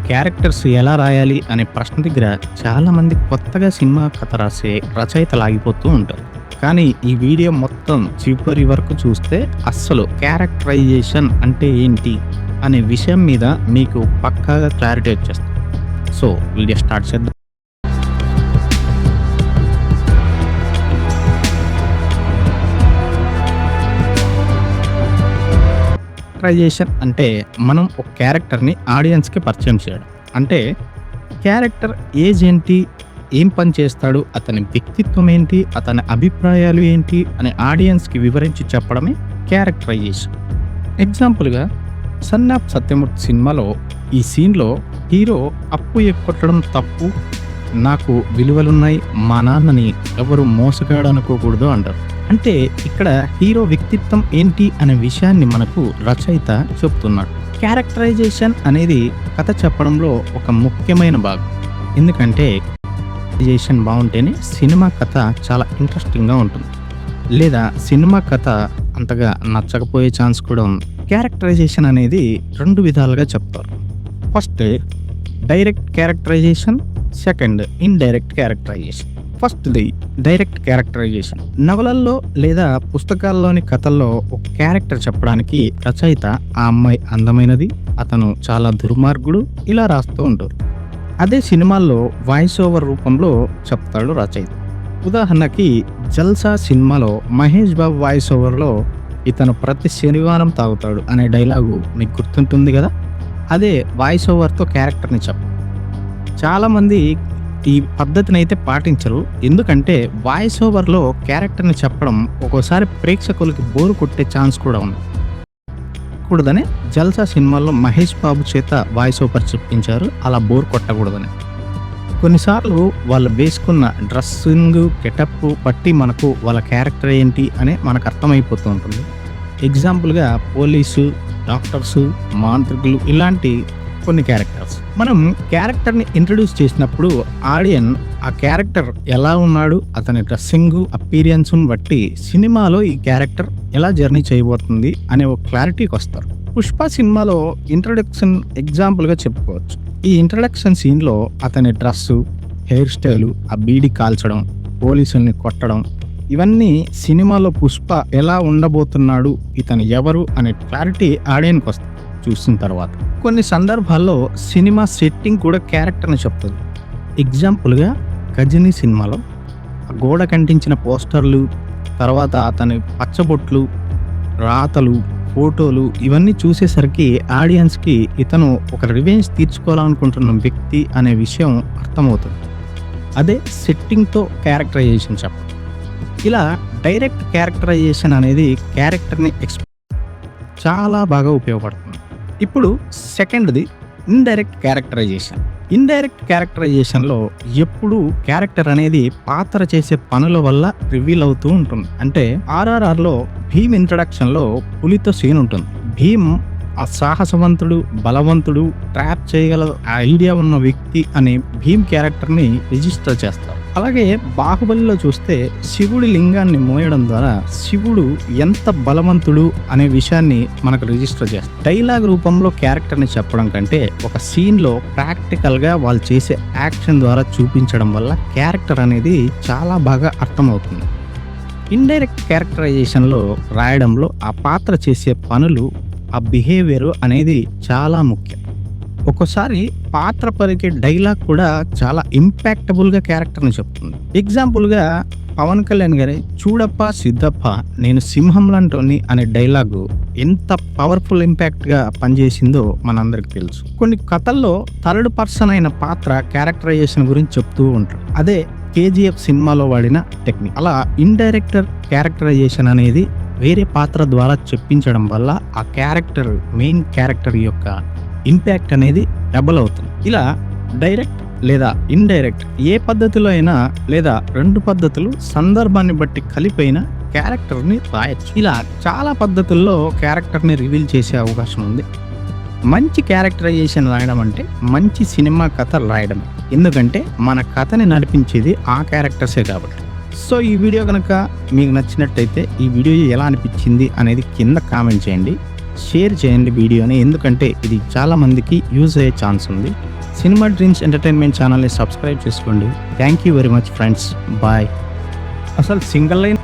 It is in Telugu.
క్యారెక్టర్స్ ఎలా రాయాలి అనే ప్రశ్న దగ్గర చాలామంది కొత్తగా సినిమా కథ రాసే రచయితలు ఆగిపోతూ ఉంటారు. కానీ ఈ వీడియో మొత్తం చివరి వరకు చూస్తే అస్సలు క్యారెక్టరైజేషన్ అంటే ఏంటి అనే విషయం మీద మీకు పక్కాగా క్లారిటీ వచ్చేస్తుంది. సో వీడియో స్టార్ట్ చేద్దాం. క్యారెక్టరైజేషన్ అంటే మనం ఒక క్యారెక్టర్ని ఆడియన్స్కి పరిచయం చేయడం. అంటే క్యారెక్టర్ ఏజ్ ఏంటి, ఏం పని చేస్తాడు, అతని వ్యక్తిత్వం ఏంటి, అతని అభిప్రాయాలు ఏంటి అని ఆడియన్స్కి వివరించి చెప్పడమే క్యారెక్టరైజేషన్. ఎగ్జాంపుల్గా సన్ ఆఫ్ సత్యమూర్తి సినిమాలో ఈ సీన్లో హీరో అప్పు ఎక్కొట్టడం తప్పు, నాకు విలువలున్నాయి, మా నాన్నని ఎవరు మోసగాడు అనుకోకూడదు అంటారు. అంటే ఇక్కడ హీరో వ్యక్తిత్వం ఏంటి అనే విషయాన్ని మనకు రచయిత చెప్తున్నాడు. క్యారెక్టరైజేషన్ అనేది కథ చెప్పడంలో ఒక ముఖ్యమైన భాగం. ఎందుకంటే క్యారెక్టరైజేషన్ బాగుంటేనే సినిమా కథ చాలా ఇంట్రెస్టింగ్గా ఉంటుంది, లేదా సినిమా కథ అంతగా నచ్చకపోయే ఛాన్స్ కూడా ఉంది. క్యారెక్టరైజేషన్ అనేది రెండు విధాలుగా చెప్తారు. First direct characterization, second indirect characterization. ఫస్ట్ది డైరెక్ట్ క్యారెక్టరైజేషన్. నవలల్లో లేదా పుస్తకాల్లోని కథల్లో ఒక క్యారెక్టర్ చెప్పడానికి రచయిత ఆ అమ్మాయి అందమైనది, అతను చాలా దుర్మార్గుడు ఇలా రాస్తూ ఉంటారు. అదే సినిమాల్లో వాయిస్ ఓవర్ రూపంలో చెప్తాడు రచయిత. ఉదాహరణకి జల్సా సినిమాలో మహేష్ బాబు వాయిస్ ఓవర్లో ఇతను ప్రతి శనివారం తాగుతాడు అనే డైలాగు మీకు గుర్తుంటుంది కదా. అదే వాయిస్ ఓవర్తో క్యారెక్టర్ని చాలామంది ఈ పద్ధతిని అయితే పాటించరు. ఎందుకంటే వాయిస్ ఓవర్లో క్యారెక్టర్ని చెప్పడం ఒక్కోసారి ప్రేక్షకులకి బోరు కొట్టే ఛాన్స్ కూడా ఉంది. కూడదని జల్సా సినిమాల్లో మహేష్ బాబు చేత వాయిస్ ఓవర్ చెప్పించారు, అలా బోర్ కొట్టకూడదని. కొన్నిసార్లు వాళ్ళు వేసుకున్న డ్రెస్సింగ్ గెటప్ బట్టి మనకు వాళ్ళ క్యారెక్టర్ ఏంటి అని మనకు అర్థమైపోతూ ఉంటుంది. ఎగ్జాంపుల్గా పోలీసు, డాక్టర్సు, మాంత్రికులు ఇలాంటి కొన్ని క్యారెక్టర్స్. మనం క్యారెక్టర్ని ఇంట్రడ్యూస్ చేసినప్పుడు ఆడియన్ ఆ క్యారెక్టర్ ఎలా ఉన్నాడు, అతని డ్రెస్సింగ్ అపీరియన్స్ని బట్టి సినిమాలో ఈ క్యారెక్టర్ ఎలా జర్నీ చేయబోతుంది అనే ఒక క్లారిటీకి వస్తారు. పుష్ప సినిమాలో ఇంట్రడక్షన్ ఎగ్జాంపుల్గా చెప్పుకోవచ్చు. ఈ ఇంట్రడక్షన్ సీన్లో అతని డ్రెస్సు, హెయిర్ స్టైలు, ఆ బీడి కాల్చడం, పోలీసుల్ని కొట్టడం, ఇవన్నీ సినిమాలో పుష్ప ఎలా ఉండబోతున్నాడు, ఇతను ఎవరు అనే క్లారిటీ ఆడియన్కి వస్తుంది చూసిన తర్వాత. కొన్ని సందర్భాల్లో సినిమా సెట్టింగ్ కూడా క్యారెక్టర్ని చెప్తుంది. ఎగ్జాంపుల్గా గజనీ సినిమాలో గోడ కంటించిన పోస్టర్లు, తర్వాత అతని పచ్చబొట్లు, రాతలు, ఫోటోలు ఇవన్నీ చూసేసరికి ఆడియన్స్కి ఇతను ఒక రివెంజ్ తీర్చుకోవాలనుకుంటున్న వ్యక్తి అనే విషయం అర్థమవుతుంది. అదే సెట్టింగ్తో క్యారెక్టరైజేషన్ చెప్పడం. ఇలా డైరెక్ట్ క్యారెక్టరైజేషన్ అనేది క్యారెక్టర్ని చాలా బాగా ఉపయోగపడుతుంది. ఇప్పుడు సెకండ్ది ఇండైరెక్ట్ క్యారెక్టరైజేషన్. ఇండైరెక్ట్ క్యారెక్టరైజేషన్లో ఎప్పుడు క్యారెక్టర్ అనేది పాత్ర చేసే పనుల వల్ల రివీల్ అవుతూ ఉంటుంది. అంటే RRRలో భీమ్ ఇంట్రడక్షన్లో పులితో సీన్ ఉంటుంది. భీమ్ ఆ సాహసవంతుడు, బలవంతుడు, ట్రాప్ చేయగల ఐడియా ఉన్న వ్యక్తి అనే భీమ్ క్యారెక్టర్ని రిజిస్టర్ చేస్తారు. అలాగే బాహుబలిలో చూస్తే శివుడి లింగాన్ని మోయడం ద్వారా శివుడు ఎంత బలవంతుడు అనే విషయాన్ని మనకు రిజిస్టర్ చేస్తారు. డైలాగ్ రూపంలో క్యారెక్టర్ని చెప్పడం కంటే ఒక సీన్లో ప్రాక్టికల్గా వాళ్ళు చేసే యాక్షన్ ద్వారా చూపించడం వల్ల క్యారెక్టర్ అనేది చాలా బాగా అర్థమవుతుంది. ఇండైరెక్ట్ క్యారెక్టరైజేషన్లో రాయడంలో ఆ పాత్ర చేసే పనులు, ఆ బిహేవియర్ అనేది చాలా ముఖ్యం. ఒక్కోసారి పాత్ర పలికే డైలాగ్ కూడా చాలా ఇంపాక్టబుల్గా క్యారెక్టర్ని చెప్తుంది. ఎగ్జాంపుల్గా పవన్ కళ్యాణ్ గారి చూడప్ప సిద్ధప్ప నేను సింహం లాంటోని అనే డైలాగు ఎంత పవర్ఫుల్ ఇంపాక్ట్గా పనిచేసిందో మనందరికి తెలుసు. కొన్ని కథల్లో థర్డ్ పర్సన్ అయిన పాత్ర క్యారెక్టరైజేషన్ గురించి చెప్తూ ఉంటారు. అదే KGF సినిమాలో వాడిన టెక్నిక్. అలా ఇండైరెక్టర్ క్యారెక్టరైజేషన్ అనేది వేరే పాత్ర ద్వారా చెప్పించడం వల్ల ఆ క్యారెక్టర్, మెయిన్ క్యారెక్టర్ యొక్క ఇంపాక్ట్ అనేది డబుల్ అవుతుంది. ఇలా డైరెక్ట్ లేదా ఇండైరెక్ట్ ఏ పద్ధతిలో అయినా, లేదా రెండు పద్ధతులు సందర్భాన్ని బట్టి కలిపైన క్యారెక్టర్ని రాయొచ్చు. ఇలా చాలా పద్ధతుల్లో క్యారెక్టర్ని రివీల్ చేసే అవకాశం ఉంది. మంచి క్యారెక్టరైజేషన్ రాయడం అంటే మంచి సినిమా కథ రాయడం. ఎందుకంటే మన కథని నడిపించేది ఆ క్యారెక్టర్సే కాబట్టి. సో ఈ వీడియో కనుక మీకు నచ్చినట్టయితే ఈ వీడియో ఎలా అనిపించింది అనేది కింద కామెంట్ చేయండి. షేర్ చేయండి వీడియోని, ఎందుకంటే ఇది చాలా మందికి యూజ్ అయ్యే ఛాన్స్ ఉంది. సినిమా డ్రీమ్స్ ఎంటర్టైన్మెంట్ ఛానల్ని సబ్స్క్రైబ్ చేసుకోండి. Thank you very much friends. Bye. అసలు సింగిల్ లైన్